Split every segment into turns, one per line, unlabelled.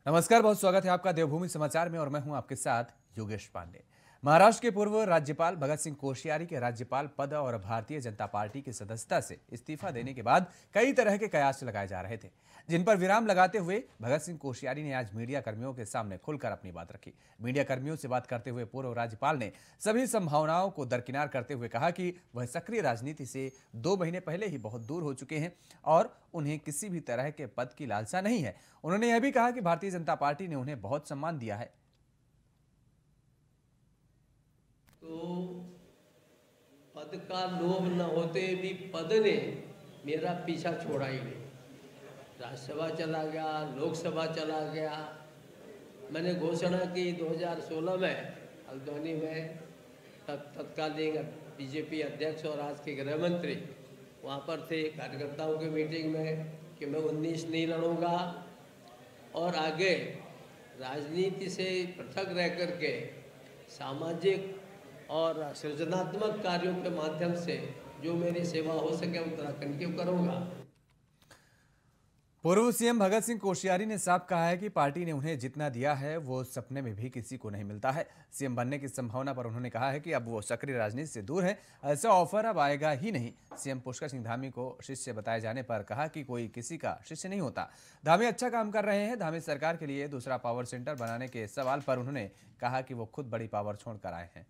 नमस्कार, बहुत स्वागत है आपका देवभूमि समाचार में और मैं हूं आपके साथ योगेश पांडे। महाराष्ट्र के पूर्व राज्यपाल भगत सिंह कोश्यारी के राज्यपाल पद और भारतीय जनता पार्टी की सदस्यता से इस्तीफा देने के बाद कई तरह के कयास लगाए जा रहे थे, जिन पर विराम लगाते हुए भगत सिंह कोश्यारी ने आज मीडिया कर्मियों के सामने खुलकर अपनी बात रखी। मीडिया कर्मियों से बात करते हुए पूर्व राज्यपाल ने सभी संभावनाओं को दरकिनार करते हुए कहा कि वह सक्रिय राजनीति से 2 महीने पहले ही बहुत दूर हो चुके हैं और उन्हें किसी भी तरह के पद की लालसा नहीं है। उन्होंने यह भी कहा कि भारतीय जनता पार्टी ने उन्हें बहुत सम्मान दिया है।
तो पद का लोभ न होते भी पद ने मेरा पीछा छोड़ा ही नहीं। राज्यसभा चला गया, लोकसभा चला गया। मैंने घोषणा की 2016 में हल्द्वानी में, तत्कालीन बीजेपी अध्यक्ष और आज के गृह मंत्री वहाँ पर थे कार्यकर्ताओं की मीटिंग में कि मैं 19 नहीं लड़ूंगा और आगे राजनीति से पृथक रह कर के सामाजिक और सृजनात्मक कार्यों के माध्यम से जो मेरी सेवा हो सके उत्तराखंड की करूंगा।
पूर्व सीएम भगत सिंह कोश्यारी ने साफ कहा है कि पार्टी ने उन्हें जितना दिया है वो सपने में भी किसी को नहीं मिलता है। सीएम बनने की संभावना पर उन्होंने कहा है कि अब वो सक्रिय राजनीति से दूर है, ऐसा ऑफर अब आएगा ही नहीं। सीएम पुष्कर सिंह धामी को शिष्य बताए जाने पर कहा कि कोई किसी का शिष्य नहीं होता। धामी अच्छा काम कर रहे हैं। धामी सरकार के लिए दूसरा पावर सेंटर बनाने के सवाल पर उन्होंने कहा कि वो खुद बड़ी पावर छोड़कर आए हैं।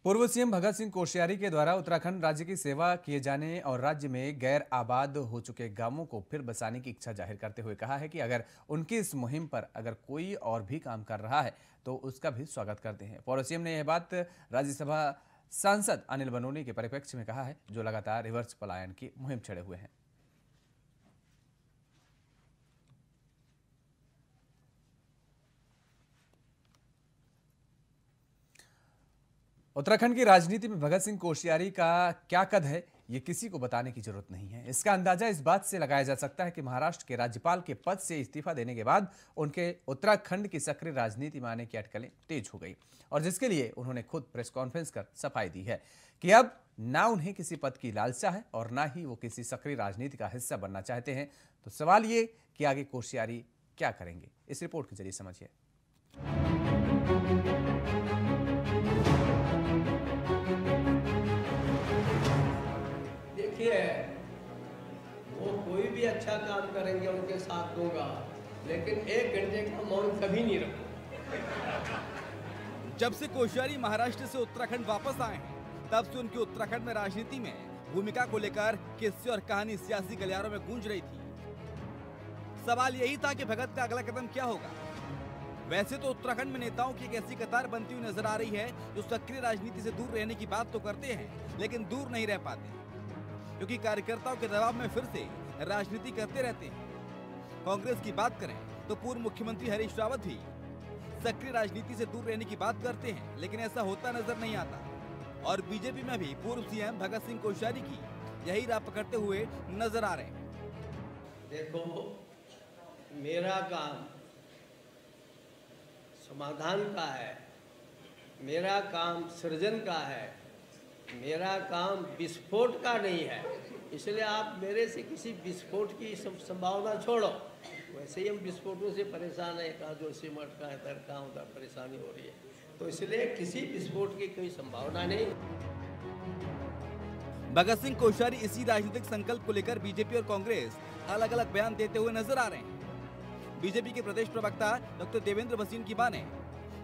पूर्व सीएम भगत सिंह कोश्यारी के द्वारा उत्तराखंड राज्य की सेवा किए जाने और राज्य में गैर आबाद हो चुके गांवों को फिर बसाने की इच्छा जाहिर करते हुए कहा है कि अगर उनकी इस मुहिम पर अगर कोई और भी काम कर रहा है तो उसका भी स्वागत करते हैं। पूर्व सीएम ने यह बात राज्यसभा सांसद अनिल बनोनी के परिप्रेक्ष्य में कहा है, जो लगातार रिवर्स पलायन की मुहिम छेड़े हुए हैं। उत्तराखंड की राजनीति में भगत सिंह कोश्यारी का क्या कद है, ये किसी को बताने की जरूरत नहीं है। इसका अंदाजा इस बात से लगाया जा सकता है कि महाराष्ट्र के राज्यपाल के पद से इस्तीफा देने के बाद उनके उत्तराखंड की सक्रिय राजनीति में आने की अटकलें तेज हो गई और जिसके लिए उन्होंने खुद प्रेस कॉन्फ्रेंस कर सफाई दी है कि अब ना उन्हें किसी पद की लालसा है और ना ही वो किसी सक्रिय राजनीति का हिस्सा बनना चाहते हैं। तो सवाल ये कि आगे कोश्यारी क्या करेंगे, इस रिपोर्ट के जरिए समझिए।
वो कोई भी अच्छा काम करेंगे उनके साथ दूंगा, लेकिन 1 घंटे का मौन कभी नहीं रखूंगा।
जब से कोश्यारी महाराष्ट्र से उत्तराखंड वापस आए हैं, तब से उनकी उत्तराखंड में राजनीति में भूमिका को लेकर किस्से और कहानी सियासी गलियारों में गूंज रही थी। सवाल यही था कि भगत का अगला कदम क्या होगा। वैसे तो उत्तराखंड में नेताओं की एक ऐसी कतार बनती हुई नजर आ रही है जो सक्रिय राजनीति से दूर रहने की बात तो करते हैं, लेकिन दूर नहीं रह पाते, क्योंकि कार्यकर्ताओं के दबाव में फिर से राजनीति करते रहते हैं। कांग्रेस की बात करें तो पूर्व मुख्यमंत्री हरीश रावत भी सक्रिय राजनीति से दूर रहने की बात करते हैं, लेकिन ऐसा होता नजर नहीं आता। और बीजेपी में भी पूर्व सीएम भगत सिंह कोश्यारी की यही राह पकड़ते हुए नजर आ रहे हैं।
देखो, मेरा काम समाधान का है, मेरा काम सृजन का है, मेरा काम विस्फोट का नहीं है। इसलिए आप मेरे से किसी विस्फोट की संभावना छोड़ो। वैसे ही हम विस्फोटों से परेशान हैं, कहाँ जो सिमट का है, कहाँ उधर परेशानी हो रही है, तो इसलिए किसी विस्फोट की कोई संभावना नहीं।
भगत सिंह कोश्यारी इसी राजनीतिक संकल्प को लेकर बीजेपी और कांग्रेस अलग अलग बयान देते हुए नजर आ रहे हैं। बीजेपी के प्रदेश प्रवक्ता डॉक्टर देवेंद्र भसीन की माने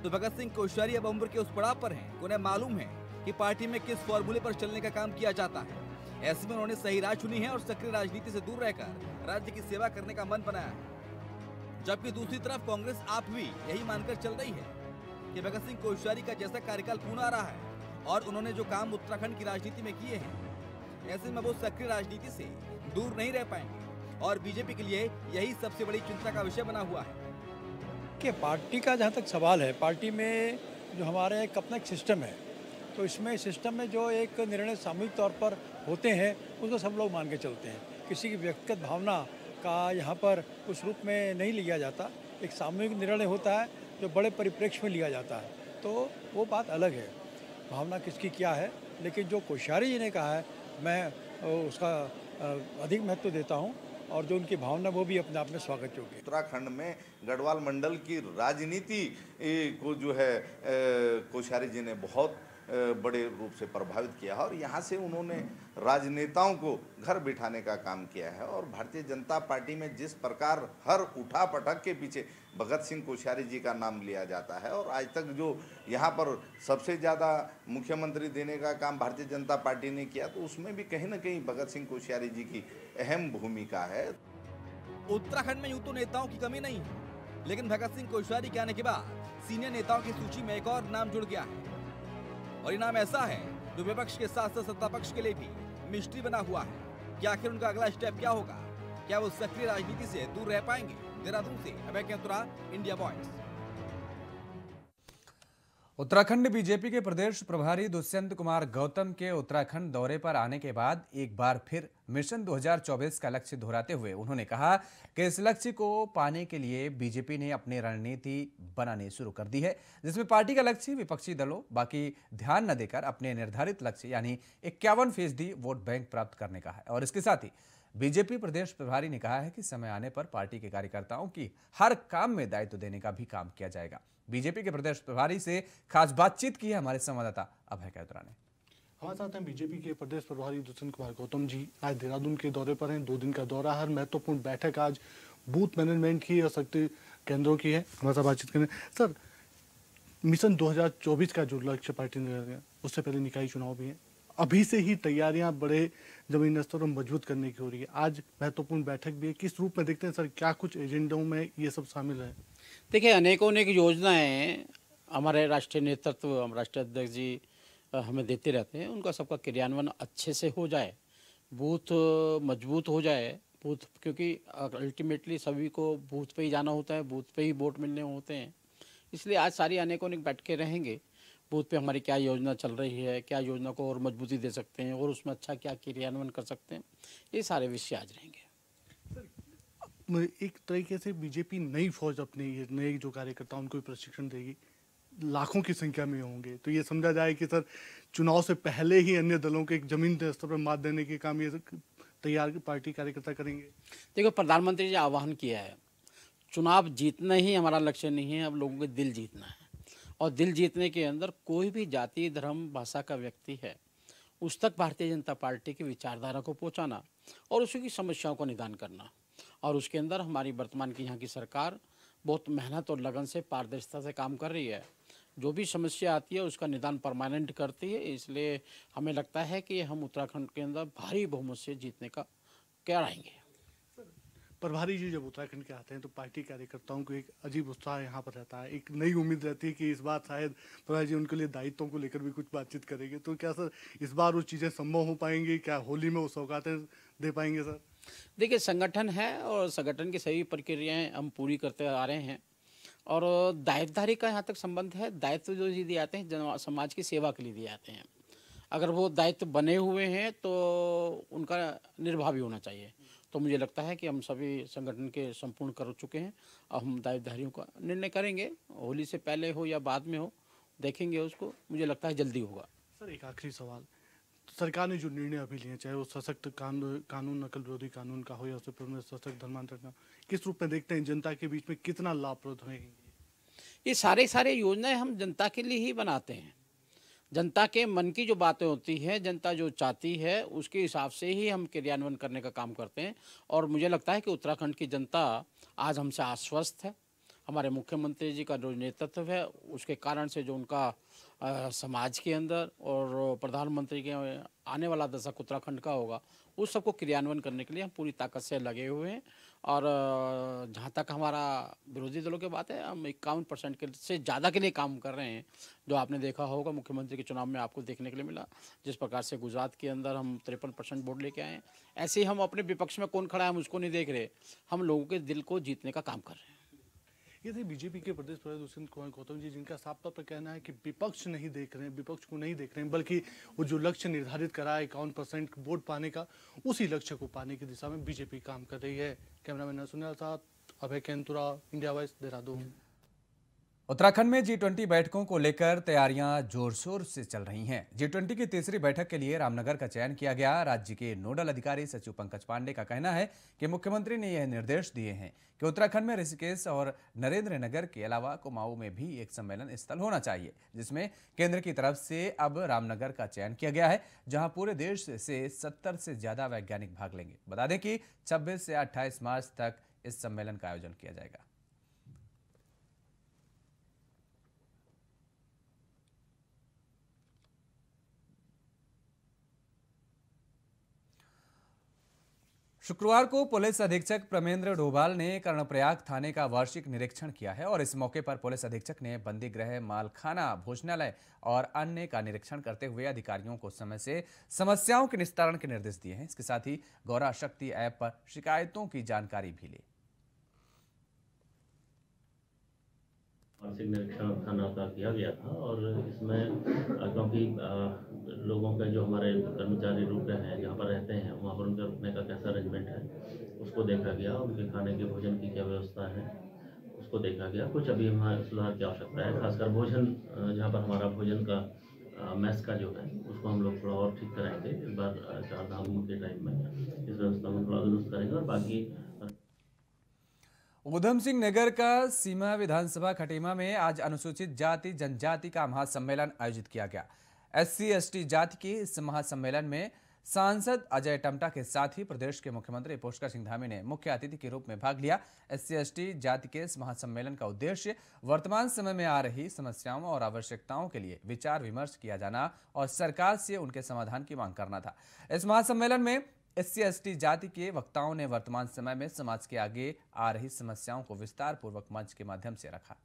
तो भगत सिंह कोश्यारी अब उम्र के उस पड़ाव पर हैं, उन्हें मालूम है कि पार्टी में किस फॉर्मूले पर चलने का काम किया जाता है। ऐसे में उन्होंने सही राह चुनी है और सक्रिय राजनीति से दूर रहकर राज्य की सेवा करने का मन बनाया है। जबकि दूसरी तरफ कांग्रेस आप भी यही मानकर चल रही है कि भगत सिंह कोश्यारी का जैसा कार्यकाल पूर्ण आ रहा है और उन्होंने जो काम उत्तराखंड की राजनीति में किए हैं, ऐसे में वो सक्रिय राजनीति से दूर नहीं रह पाएंगे और बीजेपी के लिए यही सबसे बड़ी चिंता का विषय बना हुआ है।
कि पार्टी का जहाँ तक सवाल है, पार्टी में जो हमारे एक अपना एक सिस्टम है, तो इसमें सिस्टम में जो एक निर्णय सामूहिक तौर पर होते हैं उसको सब लोग मान के चलते हैं। किसी की व्यक्तिगत भावना का यहाँ पर उस रूप में नहीं लिया जाता। एक सामूहिक निर्णय होता है जो बड़े परिप्रेक्ष्य में लिया जाता है, तो वो बात अलग है, भावना किसकी क्या है। लेकिन जो कोश्यारी जी ने कहा है, मैं उसका अधिक महत्व देता हूँ, और जो उनकी भावना वो भी अपने आप में स्वागत योग्य है।
उत्तराखंड में गढ़वाल मंडल की राजनीति को जो है कोश्यारी जी ने बहुत बड़े रूप से प्रभावित किया है, और यहाँ से उन्होंने राजनेताओं को घर बिठाने का काम किया है। और भारतीय जनता पार्टी में जिस प्रकार हर उठा पटक के पीछे भगत सिंह कोश्यारी जी का नाम लिया जाता है, और आज तक जो यहाँ पर सबसे ज़्यादा मुख्यमंत्री देने का काम भारतीय जनता पार्टी ने किया, तो उसमें भी कहीं ना कहीं भगत सिंह कोश्यारी जी की अहम भूमिका है।
उत्तराखंड में यूं तो नेताओं की कमी नहीं है, लेकिन भगत सिंह कोश्यारी के आने के बाद सीनियर नेताओं की सूची में एक और नाम जुड़ गया है, और ये नाम ऐसा है जो विपक्ष के साथ साथ सत्ता पक्ष के लिए भी मिस्ट्री बना हुआ है कि आखिर उनका अगला स्टेप क्या होगा। क्या वो सक्रिय राजनीति से दूर रह पाएंगे? देहरादून से अभय केतुरा, इंडिया वॉइस।
उत्तराखंड बीजेपी के प्रदेश प्रभारी दुष्यंत कुमार गौतम के उत्तराखंड दौरे पर आने के बाद एक बार फिर मिशन 2024 का लक्ष्य दोहराते हुए उन्होंने कहा कि इस लक्ष्य को पाने के लिए बीजेपी ने अपनी रणनीति बनानी शुरू कर दी है, जिसमें पार्टी का लक्ष्य विपक्षी दलों बाकी ध्यान न देकर अपने निर्धारित लक्ष्य यानी 51% वोट बैंक प्राप्त करने का है। और इसके साथ ही बीजेपी प्रदेश प्रभारी ने कहा है कि समय आने पर पार्टी के कार्यकर्ताओं की हर काम में दायित्व देने का भी काम किया जाएगा। बीजेपी के प्रदेश प्रभारी से खास बातचीत की है हमारे संवाददाता अभय कैतुरा ने।
हमारे साथ हैं बीजेपी के प्रदेश प्रभारी दुष्यंत कुमार गौतम जी। आज देहरादून के दौरे पर हैं, 2 दिन का दौरा, हर महत्वपूर्ण बैठक आज बूथ मैनेजमेंट की और शक्ति केंद्रों की है। हमारे साथ बातचीत करें। सर, मिशन 2024 का जो लक्ष्य पार्टी ने रखा, उससे पहले निकाय चुनाव भी है, अभी से ही तैयारियां बड़े जमीनी स्तर पर मजबूत करने की हो रही है। आज महत्वपूर्ण बैठक भी है, किस रूप में देखते हैं सर, क्या कुछ एजेंडों में ये सब शामिल है?
देखिए, अनेकों अनेक योजनाएं हमारे राष्ट्रीय नेतृत्व, हम राष्ट्रीय अध्यक्ष जी हमें देते रहते हैं, उनका सबका क्रियान्वयन अच्छे से हो जाए, बूथ मजबूत हो जाए, बूथ, क्योंकि अल्टीमेटली सभी को बूथ पे ही जाना होता है, बूथ पे ही वोट मिलने होते हैं। इसलिए आज सारी अनेकों अनेक बैठकें रहेंगे, बूथ पे हमारी क्या योजना चल रही है, क्या योजना को और मजबूती दे सकते हैं और उसमें अच्छा क्या क्रियान्वयन कर सकते हैं, ये सारे विषय आज रहेंगे।
एक तरीके से बीजेपी नई फौज अपने ये नए जो कार्यकर्ता उनको प्रशिक्षण देगी, लाखों की संख्या में होंगे, तो ये समझा जाए कि सर चुनाव से पहले ही अन्य दलों के एक जमीन स्तर पर मात देने के काम ये तैयार पार्टी कार्यकर्ता करेंगे।
देखो, प्रधानमंत्री जी आह्वान किया है, चुनाव जीतना ही हमारा लक्ष्य नहीं है, अब लोगों के दिल जीतना है, और दिल जीतने के अंदर कोई भी जाति, धर्म, भाषा का व्यक्ति है, उस तक भारतीय जनता पार्टी की विचारधारा को पहुंचाना और उसकी समस्याओं को निदान करना। और उसके अंदर हमारी वर्तमान की यहाँ की सरकार बहुत मेहनत और लगन से, पारदर्शिता से काम कर रही है। जो भी समस्या आती है उसका निदान परमानेंट करती है। इसलिए हमें लगता है कि हम उत्तराखंड के अंदर भारी बहुमत से जीतने का कराएंगे।
प्रभारी जी जब उत्तराखंड के आते हैं तो पार्टी कार्यकर्ताओं को एक अजीब उत्साह यहाँ पर रहता है, एक नई उम्मीद रहती है कि इस बार शायद प्रभारी जी उनके लिए दायित्वों को लेकर भी कुछ बातचीत करेंगे। तो क्या सर इस बार वो चीज़ें संभव हो पाएंगी? क्या होली में वो सौगातें दे पाएंगे सर?
देखिए, संगठन है और संगठन की सभी प्रक्रियाएं हम पूरी करते आ रहे हैं, और दायित्वधारी का यहाँ तक संबंध है, दायित्व जो दिए जाते हैं समाज की सेवा के लिए दिए जाते हैं। अगर वो दायित्व बने हुए हैं तो उनका निर्वाह भी होना चाहिए। तो मुझे लगता है कि हम सभी संगठन के संपूर्ण कर चुके हैं, अब हम दायित्वधारियों का निर्णय करेंगे, होली से पहले हो या बाद में हो, देखेंगे उसको। मुझे लगता है जल्दी होगा।
सर, एक आखिरी सवाल, सरकार ने जो निर्णय अभी लिए, चाहे वो सशक्त कानून नकल विरोधी कानून का हो या उससे पूर्ण सशक्त धर्मांतरण का, किस रूप में देखते हैं, जनता के बीच में कितना लाभप्रद होंगे?
ये सारे योजनाएं हम जनता के लिए ही बनाते हैं। जनता के मन की जो बातें होती हैं, जनता जो चाहती है, उसके हिसाब से ही हम क्रियान्वयन करने का काम करते हैं। और मुझे लगता है कि उत्तराखंड की जनता आज हमसे आश्वस्त है। हमारे मुख्यमंत्री जी का जो नेतृत्व है, उसके कारण से जो उनका समाज के अंदर और प्रधानमंत्री के आने वाला दशक उत्तराखंड का होगा, उस सबको क्रियान्वयन करने के लिए हम पूरी ताकत से लगे हुए हैं। और जहाँ तक हमारा विरोधी दलों की बात है, हम 51% के से ज़्यादा के लिए काम कर रहे हैं। जो आपने देखा होगा मुख्यमंत्री के चुनाव में आपको देखने के लिए मिला, जिस प्रकार से गुजरात के अंदर हम 53% वोट लेके आए हैं, ऐसे ही हम अपने विपक्ष में कौन खड़ा है हम उसको नहीं देख रहे, हम लोगों के दिल को जीतने का काम कर रहे हैं।
ये थे बीजेपी के प्रदेश प्रभारी दुष्यंत कुमार गौतम जी, जिनका साफ तौर पर कहना है कि विपक्ष नहीं देख रहे हैं, विपक्ष को नहीं देख रहे हैं, बल्कि वो जो लक्ष्य निर्धारित करा है 51% वोट पाने का, उसी लक्ष्य को पाने की दिशा में बीजेपी काम कर रही है। कैमरामैन सुनील साथ अभय केंतुरा, इंडिया वॉइस, देहरादून।
उत्तराखंड में G20 बैठकों को लेकर तैयारियां जोर शोर से चल रही हैं। G20 की तीसरी बैठक के लिए रामनगर का चयन किया गया। राज्य के नोडल अधिकारी सचिव पंकज पांडे का कहना है कि मुख्यमंत्री ने यह निर्देश दिए हैं कि उत्तराखंड में ऋषिकेश और नरेंद्र नगर के अलावा कुमाऊं में भी एक सम्मेलन स्थल होना चाहिए, जिसमें केंद्र की तरफ से अब रामनगर का चयन किया गया है, जहां पूरे देश से 70 से ज्यादा वैज्ञानिक भाग लेंगे। बता दें कि 26 से 28 मार्च तक इस सम्मेलन का आयोजन किया जाएगा। शुक्रवार को पुलिस अधीक्षक प्रमेंद्र डोभाल ने कर्णप्रयाग थाने का वार्षिक निरीक्षण किया है और इस मौके पर पुलिस अधीक्षक ने बंदी गृह, मालखाना, भोजनालय और अन्य का निरीक्षण करते हुए अधिकारियों को समय से समस्याओं के निस्तारण के निर्देश दिए हैं। इसके साथ ही गौरा शक्ति ऐप पर शिकायतों की जानकारी भी ली।
वार्षिक निरीक्षण थाना का किया गया था और इसमें क्योंकि लोगों के जो हमारे कर्मचारी रुक रहे हैं, जहाँ पर रहते हैं, वहाँ पर उनका रुकने का कैसा अरेंजमेंट है उसको देखा गया। उनके खाने के भोजन की क्या व्यवस्था है उसको देखा गया। कुछ अभी हमारे सुधार की आवश्यकता है, खासकर भोजन, जहाँ पर हमारा भोजन का मैस का जो है उसको हम लोग थोड़ा और ठीक कराएंगे। इस बार 4 धाम के टाइम में इस व्यवस्था में थोड़ा दुरुस्त करेंगे। और बाकी
ऊधम सिंह नगर का सीमा विधानसभा खटीमा में आज अनुसूचित जाति जनजाति का महासम्मेलन आयोजित किया गया। SC/ST जाति के इस महासम्मेलन में सांसद अजय टमटा के साथ ही प्रदेश के मुख्यमंत्री पुष्कर सिंह धामी ने मुख्य अतिथि के रूप में भाग लिया। SC/ST जाति के इस महासम्मेलन का उद्देश्य वर्तमान समय में आ रही समस्याओं और आवश्यकताओं के लिए विचार विमर्श किया जाना और सरकार से उनके समाधान की मांग करना था। इस महासम्मेलन में SC/ST जाति के वक्ताओं ने वर्तमान समय में समाज के आगे आ रही समस्याओं को विस्तार पूर्वक मंच के माध्यम से रखा।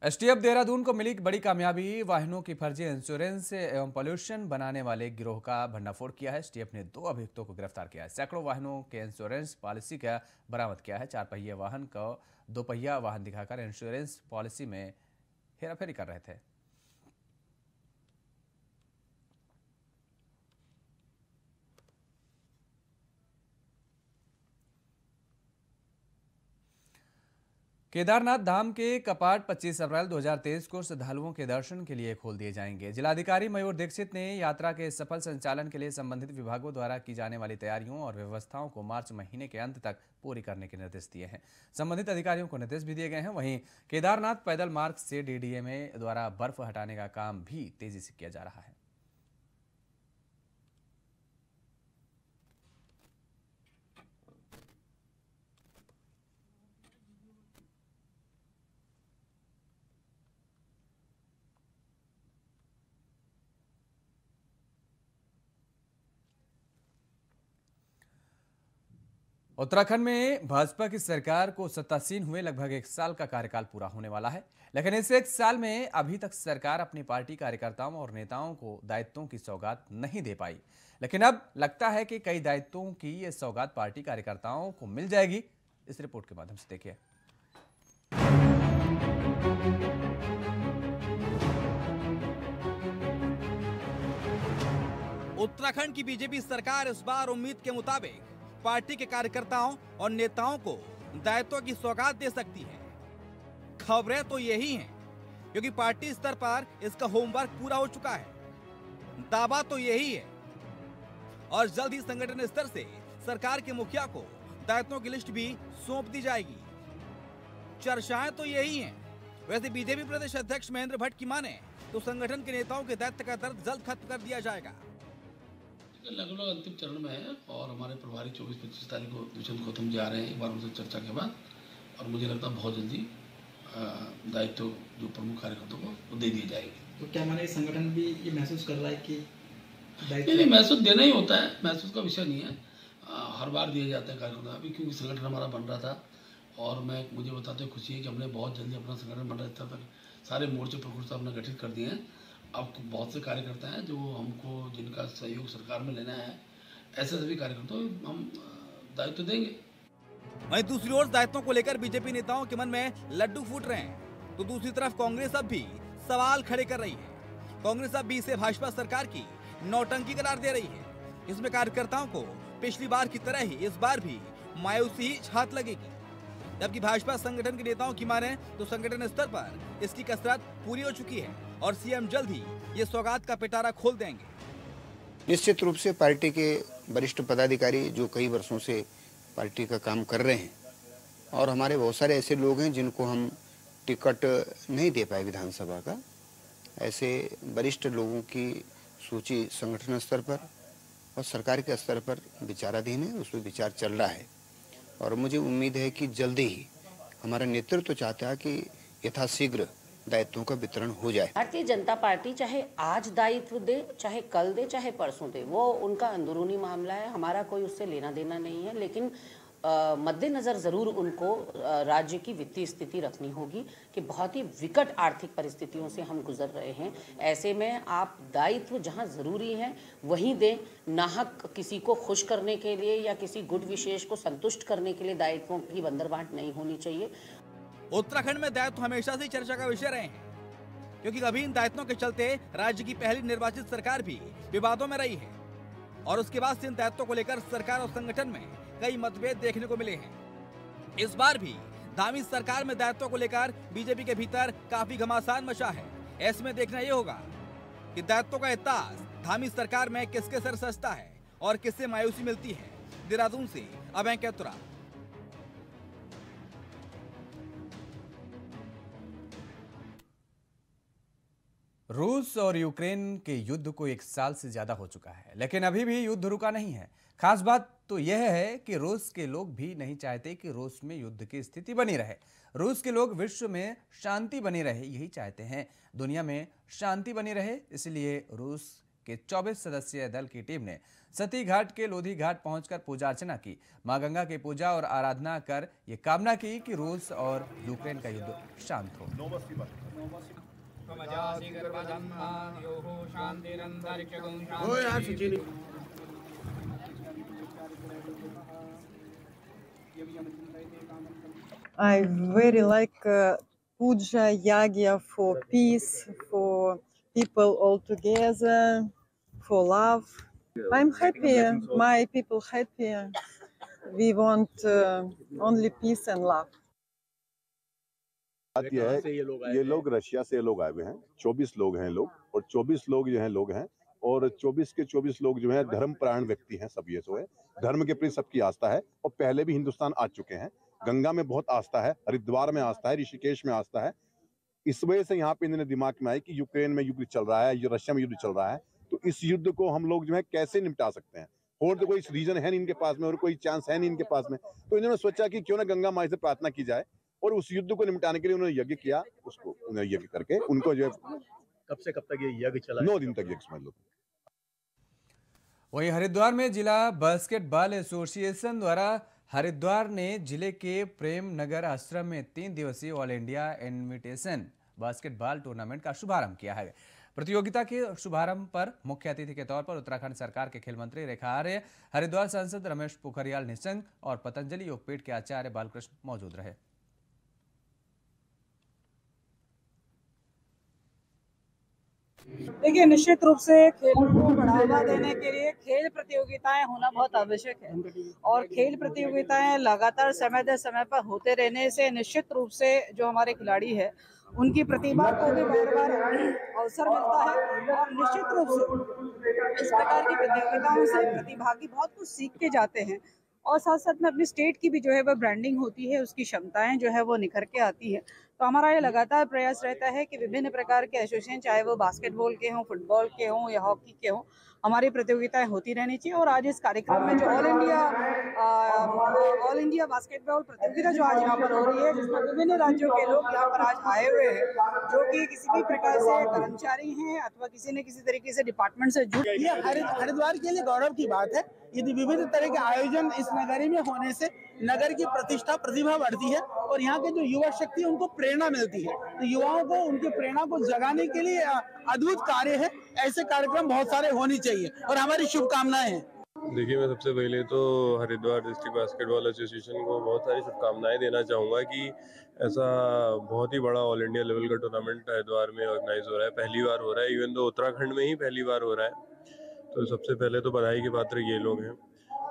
STF देहरादून को मिली बड़ी कामयाबी। वाहनों की फर्जी इंश्योरेंस एवं पॉल्यूशन बनाने वाले गिरोह का भंडाफोड़ किया है। STF ने 2 अभियुक्तों को गिरफ्तार किया है। सैकड़ों वाहनों के इंश्योरेंस पॉलिसी का बरामद किया है। 4 पहिया वाहन को 2 पहिया वाहन दिखाकर इंश्योरेंस पॉलिसी में हेराफेरी कर रहे थे। केदारनाथ धाम के कपाट 25 अप्रैल 2023 को श्रद्धालुओं के दर्शन के लिए खोल दिए जाएंगे। जिलाधिकारी मयूर दीक्षित ने यात्रा के सफल संचालन के लिए संबंधित विभागों द्वारा की जाने वाली तैयारियों और व्यवस्थाओं को मार्च महीने के अंत तक पूरी करने के निर्देश दिए हैं। संबंधित अधिकारियों को निर्देश भी दिए गए हैं। वहीं केदारनाथ पैदल मार्ग से DDMA द्वारा बर्फ हटाने का काम भी तेजी से किया जा रहा है। उत्तराखंड में भाजपा की सरकार को सत्तासीन हुए लगभग 1 साल का कार्यकाल पूरा होने वाला है, लेकिन इस 1 साल में अभी तक सरकार अपनी पार्टी कार्यकर्ताओं और नेताओं को दायित्वों की सौगात नहीं दे पाई। लेकिन अब लगता है कि कई दायित्वों की ये सौगात पार्टी कार्यकर्ताओं को मिल जाएगी। इस रिपोर्ट के माध्यम से देखिए।
उत्तराखंड की बीजेपी सरकार इस बार उम्मीद के मुताबिक पार्टी के कार्यकर्ताओं और नेताओं को दायित्वों की सौगात दे सकती है। खबरें तो यही हैं, क्योंकि पार्टी स्तर पर इसका होमवर्क पूरा हो चुका है। दावा तो यही है और जल्द ही संगठन स्तर से सरकार के मुखिया को दायित्वों की लिस्ट भी सौंप दी जाएगी। चर्चाएं तो यही हैं। वैसे बीजेपी प्रदेश अध्यक्ष महेंद्र भट्ट की माने तो संगठन के नेताओं के दायित्व का दर्द जल्द खत्म कर दिया जाएगा।
लगभग अंतिम चरण में है और हमारे प्रभारी 24-25 तारीख को दुष्यंत गौतम जी आ रहे हैं एक बार उनसे चर्चा के बाद, और मुझे लगता है बहुत जल्दी दायित्व जो प्रमुख कार्यकर्ताओं को वो दे दिए जाएंगे।
तो क्या माने संगठन भी ये महसूस कर रहा है कि
नहीं, महसूस देना ही होता है, महसूस का विषय नहीं है। हर बार दिए जाते हैं कार्यकर्ता, अभी क्योंकि संगठन हमारा बन रहा था और मुझे बताते हुए खुशी है कि हमने बहुत जल्दी अपना संगठन बन रहा था, सारे मोर्चे प्रकोष्ठ हमने गठित कर दिए हैं। अब बहुत से कार्यकर्ता हैं जो हमको जिनका सहयोग सरकार में लेना है, ऐसे सभी कार्यकर्ताओं हम दायित्व देंगे।
वहीं दूसरी ओर दायित्वों को लेकर बीजेपी नेताओं के मन में लड्डू फूट रहे हैं, तो दूसरी तरफ कांग्रेस अब भी सवाल खड़े कर रही है। कांग्रेस अब भी इसे भाजपा सरकार की नौटंकी करार दे रही है। इसमें कार्यकर्ताओं को पिछली बार की तरह ही इस बार भी मायूसी ही छात लगेगी। जबकि भाजपा संगठन के नेताओं की माने तो संगठन स्तर पर इसकी कसरत पूरी हो चुकी है और सीएम जल्द ही ये सौगात का पिटारा खोल देंगे।
निश्चित रूप से पार्टी के वरिष्ठ पदाधिकारी जो कई वर्षों से पार्टी का काम कर रहे हैं और हमारे बहुत सारे ऐसे लोग हैं जिनको हम टिकट नहीं दे पाए विधानसभा का, ऐसे वरिष्ठ लोगों की सूची संगठन स्तर पर और सरकार के स्तर पर विचाराधीन है, उसमें विचार चल रहा है और मुझे उम्मीद है कि जल्दी ही हमारा नेतृत्व चाहता है कि यथाशीघ्र दायित्वों का वितरण हो जाए।
भारतीय जनता पार्टी चाहे आज दायित्व दे, चाहे कल दे, चाहे परसों दे, वो उनका अंदरूनी मामला है, हमारा कोई उससे लेना देना नहीं है। लेकिन मद्देनजर जरूर उनको राज्य की वित्तीय स्थिति रखनी होगी कि बहुत ही विकट आर्थिक परिस्थितियों से हम गुजर रहे हैं। ऐसे में आप दायित्व जहां जरूरी है वहीं दें, नाहक किसी को खुश करने के लिए या किसी गुट विशेष को संतुष्ट करने के लिए दायित्वों की बंदरबांट नहीं होनी चाहिए।
उत्तराखंड में दायित्व हमेशा से चर्चा का विषय रहे हैं, क्योंकि कभी इन दायित्वों के चलते राज्य की पहली निर्वाचित सरकार भी विवादों में रही है और उसके बाद से इन दायित्वों को लेकर सरकार और संगठन में कई मतभेद देखने को मिले हैं। इस बार भी धामी सरकार में दायित्वों को लेकर बीजेपी के भीतर काफी घमासान मचा है। ऐसे में देखना ये होगा कि दायित्वों का एहसास धामी सरकार में किसके सर सजता है और किससे मायूसी मिलती है। देहरादून से अभय कैतुरा।
रूस और यूक्रेन के युद्ध को 1 साल से ज्यादा हो चुका है, लेकिन अभी भी युद्ध रुका नहीं है। खास बात तो यह है कि रूस के लोग भी नहीं चाहते कि रूस में युद्ध की स्थिति बनी रहे। रूस के लोग विश्व में शांति बनी रहे, यही चाहते हैं, दुनिया में शांति बनी रहे। इसलिए रूस के 24 सदस्यीय दल की टीम ने सती घाट के लोधी घाट पहुंचकर पूजा अर्चना की। मां गंगा की पूजा और आराधना कर ये कामना की कि रूस और यूक्रेन का युद्ध शांत हो।
I very like puja, yagya for peace, for people all together, for love. I'm happy, my people happy. We want only peace and love.
बात यह है, ये लोग रशिया से लोग आए हुए हैं, 24 लोग हैं लोग, और 24 लोग जो हैं लोग हैं, और 24 के 24 लोग जो हैं धर्मपरायण व्यक्ति हैं। सब ये सो है, धर्म के प्रति सबकी आस्था है और पहले भी हिंदुस्तान आ चुके हैं। गंगा में बहुत आस्था है, हरिद्वार में आस्था है, ऋषिकेश में आस्था है। इस वजह से यहाँ पे इन्होंने दिमाग में आया कि यूक्रेन में युद्ध चल रहा है, रशिया में युद्ध चल रहा है, तो इस युद्ध को हम लोग जो है कैसे निपटा सकते हैं। और तो कोई रीजन है नहीं इनके पास में और कोई चांस है नहीं इनके पास में, तो इन्होंने सोचा कि क्यों ना गंगा माई से प्रार्थना की जाए और उस युद्ध को निपटाने के लिए उन्होंने यज्ञ किया। उसको उन्होंने यज्ञ करके उनको जो
कब से कब तक ये यज्ञ चला?
9 दिन तक यज्ञ समझ लो।
वहीं हरिद्वार में जिला बास्केटबॉल एसोसिएशन द्वारा हरिद्वार ने जिले के प्रेम नगर आश्रम में 3 दिवसीय all India invitation basketball tournament का शुभारंभ किया है। प्रतियोगिता के शुभारंभ पर मुख्य अतिथि के तौर पर उत्तराखंड सरकार के खेल मंत्री रेखा आर्य, हरिद्वार सांसद रमेश पोखरियाल निशंक और पतंजलि योगपीठ के आचार्य बालकृष्ण मौजूद रहे।
देखिए, निश्चित रूप से खेल को बढ़ावा देने के लिए खेल प्रतियोगिताएं होना बहुत आवश्यक है और खेल प्रतियोगिताएं लगातार समय पर होते रहने से निश्चित रूप से जो हमारे खिलाड़ी है उनकी प्रतिभा को भी बार बार अवसर मिलता है और निश्चित रूप से इस प्रकार की प्रतियोगिताओं से प्रतिभागी बहुत कुछ सीख के जाते हैं और साथ साथ में अपनी स्टेट की भी जो है वह ब्रांडिंग होती है, उसकी क्षमताएं जो है वो निखर के आती है। तो हमारा ये लगातार प्रयास रहता है कि विभिन्न प्रकार के एसोसिएशन, चाहे वो बास्केटबॉल के हों, फुटबॉल के हों या हॉकी के हों, हमारी प्रतियोगिताएं होती रहनी चाहिए। और आज इस कार्यक्रम में जो ऑल इंडिया बास्केटबॉल प्रतियोगिता जो आज यहाँ पर हो रही है, जिसमें विभिन्न राज्यों के लोग यहाँ पर आज आए हुए हैं, जो कि किसी भी प्रकार से कर्मचारी हैं अथवा किसी न किसी तरीके से डिपार्टमेंट से जुड़े।
ये हरिद्वार के लिए गौरव की बात है। यदि विभिन्न तरह के आयोजन इस नगरी में होने से नगर की प्रतिष्ठा, प्रतिभा बढ़ती है और यहाँ के जो युवा शक्ति है उनको प्रेरणा मिलती है। तो युवाओं को उनकी प्रेरणा को जगाने के लिए अद्भुत कार्य है। ऐसे कार्यक्रम बहुत सारे होने चाहिए और हमारी शुभकामनाएं हैं।
देखिए, मैं सबसे पहले तो हरिद्वार डिस्ट्रिक्ट बास्केटबॉल एसोसिएशन को बहुत सारी शुभकामनाएं देना चाहूँगा कि ऐसा बहुत ही बड़ा ऑल इंडिया लेवल का टूर्नामेंट हरिद्वार में ऑर्गेनाइज हो रहा है। पहली बार हो रहा है, इवन तो उत्तराखंड में ही पहली बार हो रहा है। तो सबसे पहले तो बधाई के पात्र ये लोग हैं।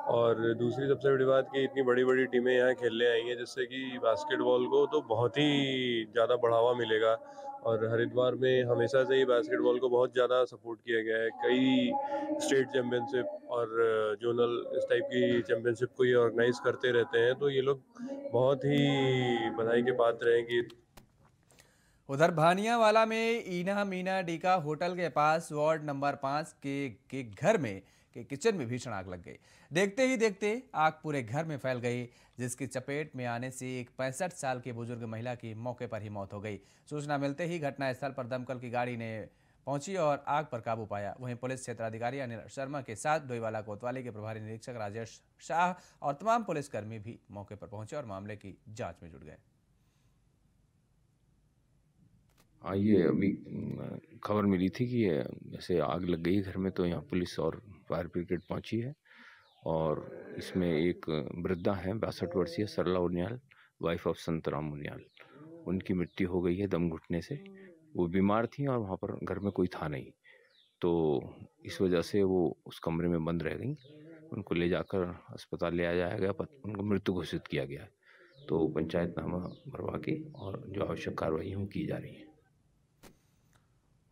और दूसरी सबसे बड़ी बात कि इतनी बड़ी बड़ी टीमें यहाँ खेलने आई हैं, जिससे कि बास्केटबॉल को तो बहुत ही ज़्यादा बढ़ावा मिलेगा। और हरिद्वार में हमेशा से ही बास्केटबॉल को बहुत ज़्यादा सपोर्ट किया गया है। कई स्टेट चैम्पियनशिप और जोनल इस टाइप की चैम्पियनशिप को ये ऑर्गेनाइज करते रहते हैं, तो ये लोग बहुत ही बधाई के पात्र हैं कि
उधर भानियावाला में ईना मीना डीका होटल के पास वार्ड नंबर 5 के घर में के किचन में भीषण आग लग गई। देखते ही देखते आग पूरे घर में फैल गई, जिसकी चपेट में आने से एक 65 साल की बुजुर्ग महिला की मौके पर ही मौत हो गई। सूचना मिलते ही घटनास्थल पर दमकल की गाड़ी ने पहुंची और आग पर काबू पाया। वहीं पुलिस क्षेत्राधिकारी अनिल शर्मा के साथ डोईवाला कोतवाली के प्रभारी निरीक्षक राजेश शाह और तमाम पुलिसकर्मी भी मौके पर पहुंचे और मामले की जांच में जुट गए।
हाँ, ये अभी खबर मिली थी कि ऐसे आग लग गई घर में, तो यहाँ पुलिस और फायर ब्रिगेड पहुंची है। और इसमें एक वृद्धा है 62 वर्षीय सरला उनियाल, वाइफ ऑफ संतराम उनियाल। उनकी मृत्यु हो गई है दम घुटने से। वो बीमार थी और वहाँ पर घर में कोई था नहीं, तो इस वजह से वो उस कमरे में बंद रह गई। उनको ले जाकर अस्पताल ले जाया गया, उनको मृत्यु घोषित किया गया। तो पंचायतनामा भरवा के और जो आवश्यक कार्रवाई है वो की जा रही है।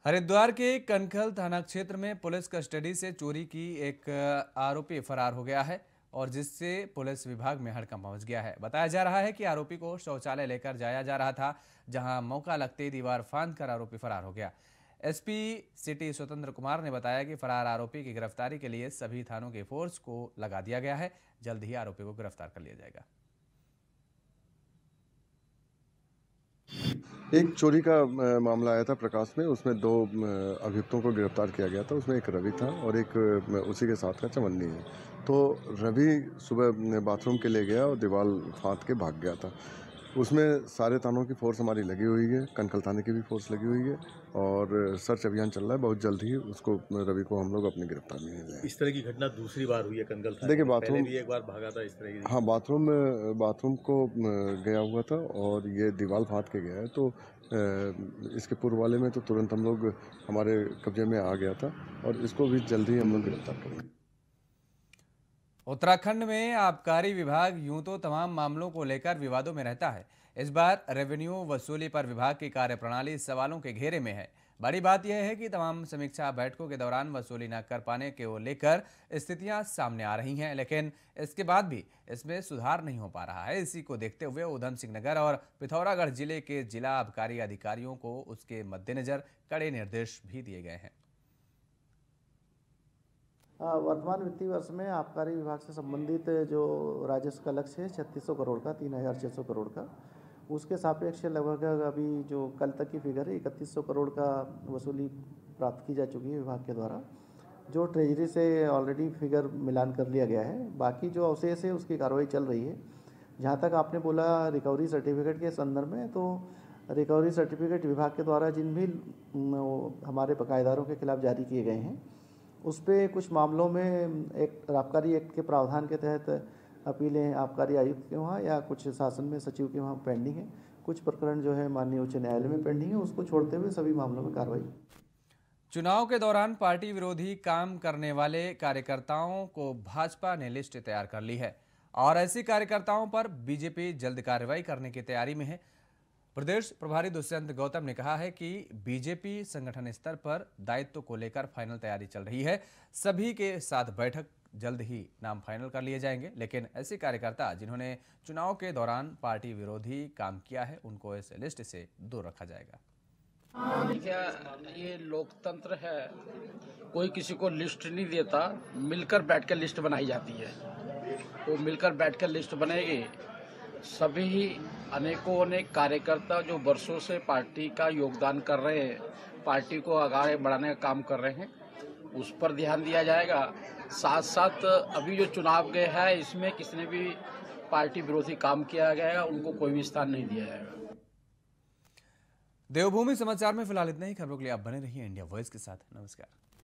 हरिद्वार के कनखल थाना क्षेत्र में पुलिस कस्टडी से चोरी की एक आरोपी फरार हो गया है और जिससे पुलिस विभाग में हड़कंप मच गया है। बताया जा रहा है कि आरोपी को शौचालय लेकर जाया जा रहा था, जहां मौका लगते दीवार फांदकर आरोपी फरार हो गया। एसपी सिटी स्वतंत्र कुमार ने बताया कि फरार आरोपी की गिरफ्तारी के लिए सभी थानों के फोर्स को लगा दिया गया है। जल्द ही आरोपी को गिरफ्तार कर लिया जाएगा।
एक चोरी का मामला आया था प्रकाश में, उसमें 2 अभियुक्तों को गिरफ्तार किया गया था। उसमें एक रवि था और एक उसी के साथ का चवन्नी है। तो रवि सुबह बाथरूम के लिए गया और दीवार फांद के भाग गया था। उसमें सारे थानों की फोर्स हमारी लगी हुई है, कनखल थाने की भी फोर्स लगी हुई है और सर्च अभियान चल रहा है। बहुत जल्द ही उसको रवि को हम लोग अपनी गिरफ्तार में ले जाएंगे।
इस तरह की घटना दूसरी बार हुई है कनखल थाने?
देखिए, बाथरूम
भी एक बार भागा था इस तरह की।
हाँ, बाथरूम को गया हुआ था और ये दीवार फांद के गया है। तो इसके पूर्व वाले में तो तुरंत हम लोग हमारे कब्जे में आ गया था और इसको भी जल्द ही हम लोग गिरफ्तार करेंगे।
उत्तराखंड में आबकारी विभाग यूं तो तमाम मामलों को लेकर विवादों में रहता है। इस बार रेवेन्यू वसूली पर विभाग की कार्यप्रणाली सवालों के घेरे में है। बड़ी बात यह है कि तमाम समीक्षा बैठकों के दौरान वसूली न कर पाने को लेकर स्थितियां सामने आ रही हैं, लेकिन इसके बाद भी इसमें सुधार नहीं हो पा रहा है। इसी को देखते हुए उधम सिंह नगर और पिथौरागढ़ जिले के जिला आबकारी अधिकारियों को उसके मद्देनजर कड़े निर्देश भी दिए गए हैं।
वर्तमान वित्तीय वर्ष में आबकारी विभाग से संबंधित जो राजस्व का लक्ष्य है 3600 करोड़ का, 3600 करोड़ का, उसके सापेक्ष लगभग अभी जो कल तक की फिगर है 3100 करोड़ का वसूली प्राप्त की जा चुकी है विभाग के द्वारा, जो ट्रेजरी से ऑलरेडी फिगर मिलान कर लिया गया है। बाकी जो अवशेष है उसकी कार्रवाई चल रही है। जहाँ तक आपने बोला रिकवरी सर्टिफिकेट के संदर्भ में, तो रिकवरी सर्टिफिकेट विभाग के द्वारा जिन भी हमारे बकायेदारों के खिलाफ जारी किए गए हैं, उस पर कुछ मामलों में एक आबकारी एक्ट के प्रावधान के तहत अपीलें आबकारी आयुक्त के वहाँ या कुछ शासन में सचिव के वहाँ पेंडिंग है। कुछ प्रकरण जो है माननीय उच्च न्यायालय में पेंडिंग है। उसको छोड़ते हुए सभी मामलों में कार्रवाई।
चुनाव के दौरान पार्टी विरोधी काम करने वाले कार्यकर्ताओं को भाजपा ने लिस्ट तैयार कर ली है और ऐसे कार्यकर्ताओं पर बीजेपी जल्द कार्रवाई करने की तैयारी में है। प्रदेश प्रभारी दुष्यंत गौतम ने कहा है कि बीजेपी संगठन स्तर पर दायित्व को लेकर फाइनल तैयारी चल रही है। सभी के साथ बैठक जल्द ही नाम फाइनल कर लिए जाएंगे, लेकिन ऐसे कार्यकर्ता जिन्होंने चुनाव के दौरान पार्टी विरोधी काम किया है उनको इस लिस्ट से दूर रखा जाएगा।
देखिए, ये लोकतंत्र है, कोई किसी को लिस्ट नहीं देता, मिलकर बैठकर लिस्ट बनाई जाती है। तो मिलकर बैठकर लिस्ट बनेगी। सभी अनेकों अनेक कार्यकर्ता जो वर्षों से पार्टी का योगदान कर रहे हैं, पार्टी को आगे बढ़ाने का काम कर रहे हैं, उस पर ध्यान दिया जाएगा। साथ साथ अभी जो चुनाव गए हैं, इसमें किसी ने भी पार्टी विरोधी काम किया गया है, उनको कोई भी स्थान नहीं दिया जाएगा।
देवभूमि समाचार में फिलहाल इतना ही। खबरों के लिए आप बने रहिए इंडिया वॉइस के साथ। नमस्कार।